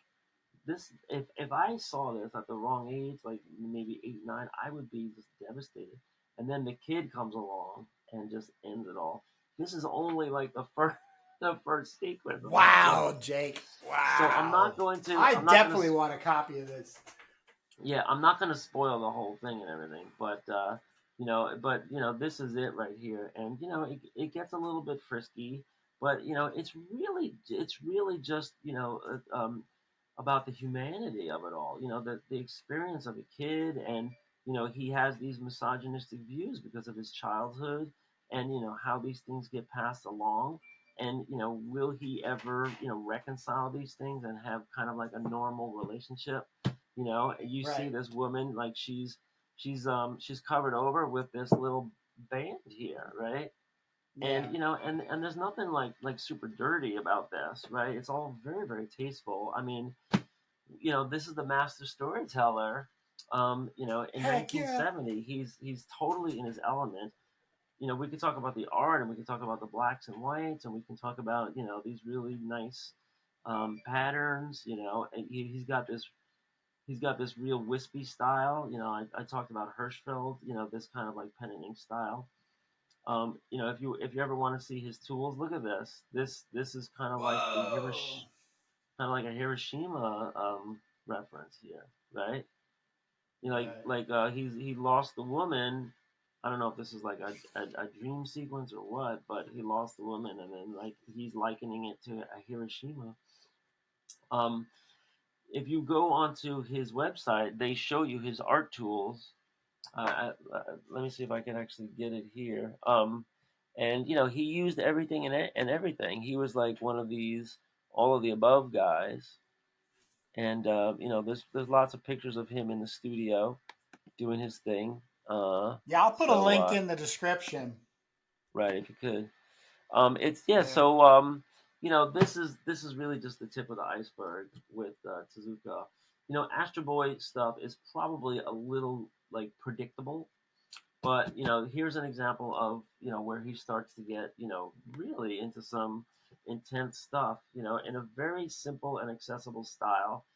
Speaker 2: this. If I saw this at the wrong age, like maybe 8, 9, I would be just devastated. And then the kid comes along and just ends it all. This is only like the first the first sequence of this book.
Speaker 1: Wow, Jake.
Speaker 2: So
Speaker 1: Wow. I
Speaker 2: I'm not going
Speaker 1: definitely
Speaker 2: to
Speaker 1: want a copy of this.
Speaker 2: yeah, I'm not going to spoil the whole thing and everything, but this is it right here, and it gets a little bit frisky, but it's really just about the humanity of it all, the experience of a kid, and he has these misogynistic views because of his childhood, and how these things get passed along, and will he ever reconcile these things and have kind of like a normal relationship. You see
Speaker 1: Right.
Speaker 2: this woman, like she's covered over with this little band here, right?
Speaker 1: Yeah.
Speaker 2: And and there's nothing like super dirty about this, right? It's all very, very tasteful. I mean, this is the master storyteller. In
Speaker 1: Heck yeah.
Speaker 2: 1970, he's totally in his element. We could talk about the art, and we can talk about the blacks and whites, and we can talk about these really nice patterns. And he's got this real wispy style. I talked about Hirschfeld. This kind of like pen and ink style. If you ever want to see his tools, look at this. This is
Speaker 1: Whoa.
Speaker 2: kind of like a Hiroshima reference here, right?
Speaker 1: Right.
Speaker 2: He lost the woman. I don't know if this is like a dream sequence or what, but he lost the woman, and then like he's likening it to a Hiroshima. Um, if you go onto his website, they show you his art tools. Let me see if I can actually get it here. And he used everything and everything. He was like one of these all of the above guys. And there's lots of pictures of him in the studio doing his thing.
Speaker 1: Yeah, I'll put a
Speaker 2: So
Speaker 1: link in the description.
Speaker 2: right, if you could. It's yeah.
Speaker 1: Yeah.
Speaker 2: So this is really just the tip of the iceberg with Tezuka. Astro Boy stuff is probably a little like predictable, but here's an example of where he starts to get really into some intense stuff. In a very simple and accessible style.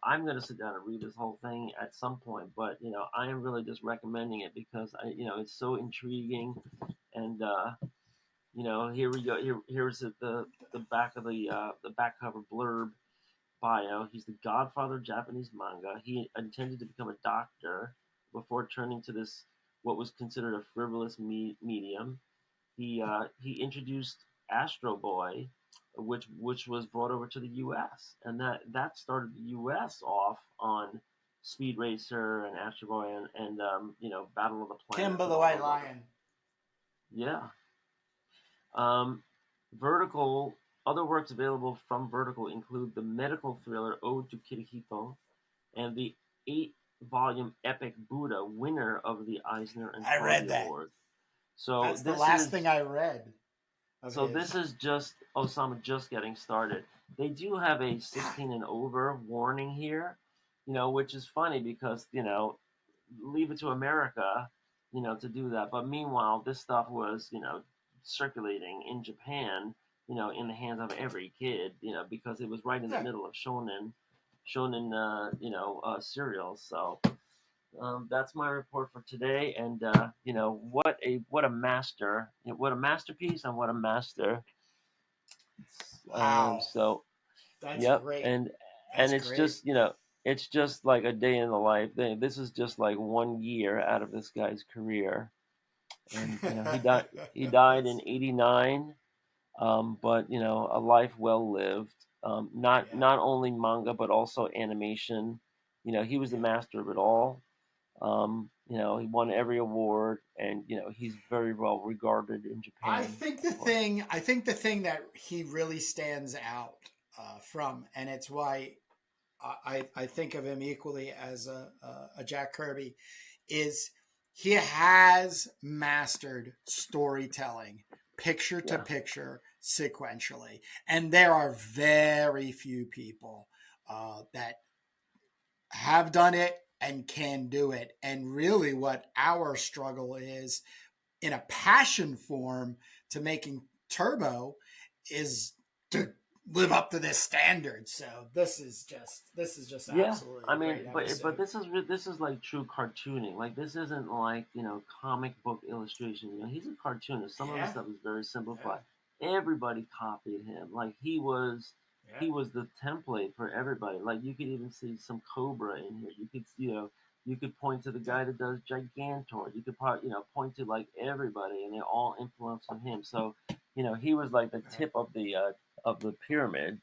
Speaker 2: I'm gonna sit down and read this whole thing at some point, but I am really just recommending it because it's so intriguing, and here we go. Here's the back of the back cover blurb bio. He's the godfather of Japanese manga. He intended to become a doctor before turning to this what was considered a frivolous medium. He introduced Astro Boy, which was brought over to the U.S. and that started the U.S. off on Speed Racer and Astro Boy and Battle of the Planets
Speaker 1: Kimba
Speaker 2: and
Speaker 1: the
Speaker 2: all
Speaker 1: White
Speaker 2: those other.
Speaker 1: Lion.
Speaker 2: Yeah. Um, Vertical. Other works available from Vertical include the medical thriller Ode to Kirihito and the 8-volume epic Buddha, winner of the Eisner and
Speaker 1: I
Speaker 2: Harvey
Speaker 1: read that.
Speaker 2: Awards. So
Speaker 1: That's the
Speaker 2: this
Speaker 1: last thing
Speaker 2: is
Speaker 1: I read of
Speaker 2: so
Speaker 1: his.
Speaker 2: this is just Osama just getting started. They do have a 16 and over warning here, which is funny because leave it to America, to do that. But meanwhile, this stuff was, circulating in Japan, in the hands of every kid, because it was right in the
Speaker 1: Yeah.
Speaker 2: middle of shonen, serials. So that's my report for today. And what a master, what a masterpiece, and what a master.
Speaker 1: Wow.
Speaker 2: So
Speaker 1: That's
Speaker 2: yep,
Speaker 1: great.
Speaker 2: and
Speaker 1: That's
Speaker 2: it's
Speaker 1: great.
Speaker 2: just it's just like a day in the life. This is just like 1 year out of this guy's career, and he died in
Speaker 1: That's,
Speaker 2: '89. But a life well lived. Not
Speaker 1: yeah.
Speaker 2: not only manga but also animation. He was the
Speaker 1: Yeah.
Speaker 2: master of it all. He won every award, and he's very well regarded in Japan.
Speaker 1: I think the thing that he really stands out from, and it's why I think of him equally as a Jack Kirby, is he has mastered storytelling, picture to
Speaker 2: Yeah,
Speaker 1: picture, sequentially, and there are very few people that have done it and can do it. And really, what our struggle is in a passion form to making Turbo is to live up to this standard. So this is just
Speaker 2: yeah.
Speaker 1: absolutely
Speaker 2: I
Speaker 1: a
Speaker 2: mean,
Speaker 1: great
Speaker 2: but
Speaker 1: episode.
Speaker 2: this is like true cartooning. Like this isn't like comic book illustration. He's a cartoonist. Some of his
Speaker 1: Yeah,
Speaker 2: stuff is very
Speaker 1: yeah,
Speaker 2: simplified. Everybody copied him. Like
Speaker 1: yeah.
Speaker 2: he was the template for everybody. Like you could even see some Cobra in here. You could point to the
Speaker 1: Yeah.
Speaker 2: guy that does Gigantor. You could point to like everybody, and they all influence on him. So he was like the
Speaker 1: Uh,
Speaker 2: tip of the pyramid.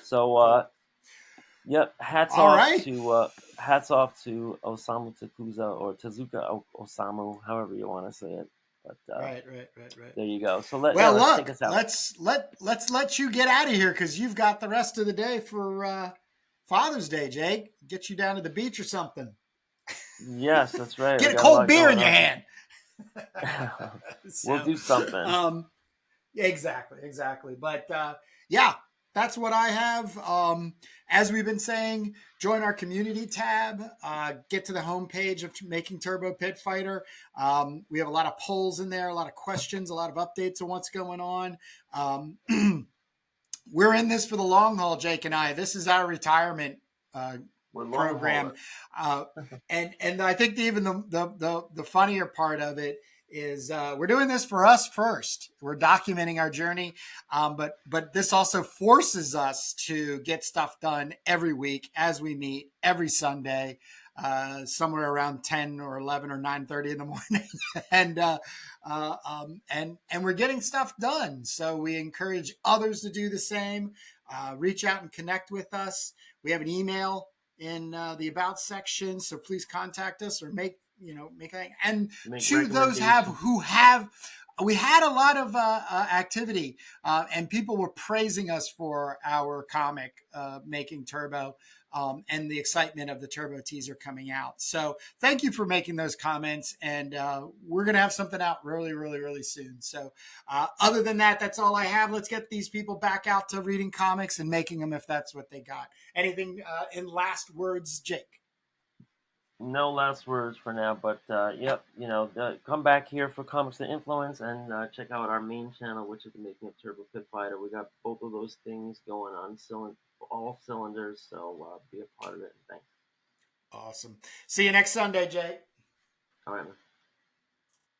Speaker 2: So
Speaker 1: cool.
Speaker 2: yep.
Speaker 1: All right.
Speaker 2: Hats off to Osamu Tezuka or Osamu, however you want to say it. But
Speaker 1: Right.
Speaker 2: there you go. So
Speaker 1: Well,
Speaker 2: let's take
Speaker 1: look,
Speaker 2: us out.
Speaker 1: let's let you get out of here because you've got the rest of the day for Father's Day, Jake. Get you down to the beach or something.
Speaker 2: Yes, that's right. We
Speaker 1: Get a
Speaker 2: got a
Speaker 1: cold
Speaker 2: lot
Speaker 1: beer in
Speaker 2: going
Speaker 1: your
Speaker 2: on.
Speaker 1: hand.
Speaker 2: We'll
Speaker 1: So,
Speaker 2: do something.
Speaker 1: yeah, exactly. But yeah, that's what I have. As we've been saying, join our community tab. Get to the homepage of Making Turbo Pit Fighter. We have a lot of polls in there, a lot of questions, a lot of updates on what's going on. We're in this for the long haul, Jake and I. This is our retirement uh,
Speaker 2: We're long
Speaker 1: program,
Speaker 2: haulers.
Speaker 1: uh, and I think even the funnier part of it is we're doing this for us first. We're documenting our journey, but this also forces us to get stuff done every week as we meet every Sunday. Somewhere around 10 or 11 or 9:30 in the morning, and and we're getting stuff done. So we encourage others to do the same. Reach out and connect with us. We have an email in the about section, so please contact us or make a, and
Speaker 2: Make
Speaker 1: to those
Speaker 2: recommendations.
Speaker 1: who have we had a lot of activity and people were praising us for our comic making Turbo and the excitement of the Turbo teaser coming out. So thank you for making those comments, and we're going to have something out really soon. So other than that, that's all I have. Let's get these people back out to reading comics and making them if that's what they got. Anything in last words, Jake?
Speaker 2: No last words for now, but yep, come back here for Comics to Influence and check out our main channel, which is the Making of Turbo Pit Fighter. We got both of those things going on, all cylinders, so be a part of it. Thanks.
Speaker 1: Awesome. See you next Sunday, Jake.
Speaker 2: All right, man.